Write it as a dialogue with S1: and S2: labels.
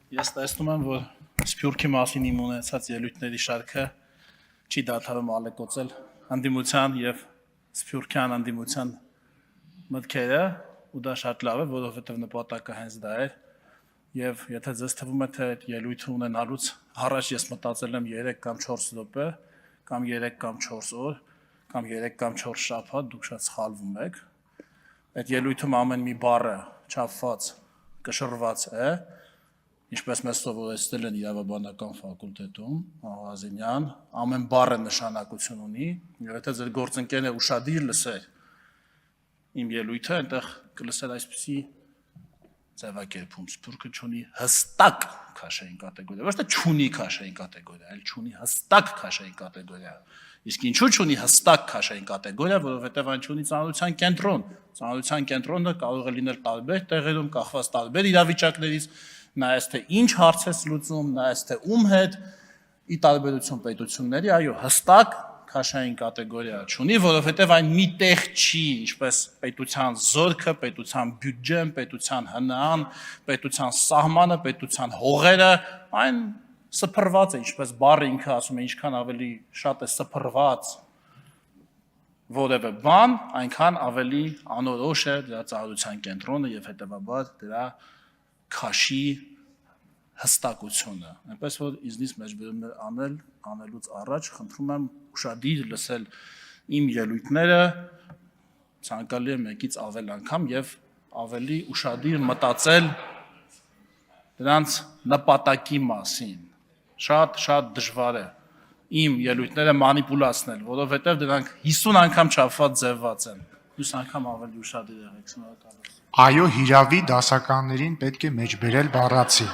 S1: Ես տեսնում եմ, որ Սփյուռքի մասին իմ ունեցած ելույթների շարքը չի դադարում ալեկոծել հանդիմության եւ Սփյուռքյան հանդիմության մտքերը, ու դա շատ լավ է, որովհետեւ նպատակը հենց դա է։ Եվ եթե ձեզ թվում է, թե այդ ելույթը ունենալուց առաջ ես մտածել եմ 3 կամ 4 րոպե, կամ 3 կամ 4 օր, կամ 3 կամ 4 շաբաթ, դուք շատ սխալվում եք։ Այդ ելույթում ամեն մի բառը չափված, կշռված է, ինչպես մեզ սովորեցրել են իրավաբանական ֆակուլտետում, Աղազինյան, ամեն բառը նշանակություն ունի, եւ եթե ձեր գործընկերն է ուշադիր լսեր իմ ելույթը, այնտեղ կլսեր այսպիսի ձևակերպում, Սփյուռքը չունի հստակ քաշային կատեգորիա, ոչ թե չունի քաշային կատեգորիա, այլ չունի հստակ քաշային կատեգորիա։ Իսկ ինչու չունի հստակ քաշային կատեգորիա, որովհետև այն չունի ծանրության կենտրոն։ Ծանրության կենտրոնը կարող է լինել տարբեր տեղերում, կախված տարբեր իրավիճակներից, նայած թե ինչ հարց է լուծում, նայած թե ում հետ, ի տարբերություն պետությունների, այո, հստակ քաշային կատեգորիա չունի, որովհետև այն մի տեղ չի, ինչպես պետության զորքը, պետության բյուջեն, պետության հնան, պետության սահմանը, պետության հողերը, այն սփռված է, ինչպես բառը ինքը ասում է, ինչքան ավելի շատ է սփռված որևէ բան, այնքան ավելի անորոշ է դրա ծանրության կենտրոնը եւ հետեւաբար դրա քաշի հստակությունը, այնպես որ իզնից մեջբերումներ անելուց առաջ խնդրում եմ ուշադիր լսել իմ ելույթները, ցանկալի է մեկից ավել անգամ եւ ավելի ուշադիր մտածել դրանց նպատակի մասին։ Շատ դժվար է իմ ելույթները մանիպուլացնել, որովհետեւ դրանք 50 անգամ չափված ձևված են։ Մյուս անգամ ավելի ուշադիր եղեք, շնորհակալ եմ։
S2: Այո, հիրավի դասականներին պետք է մեջբերել բառացի։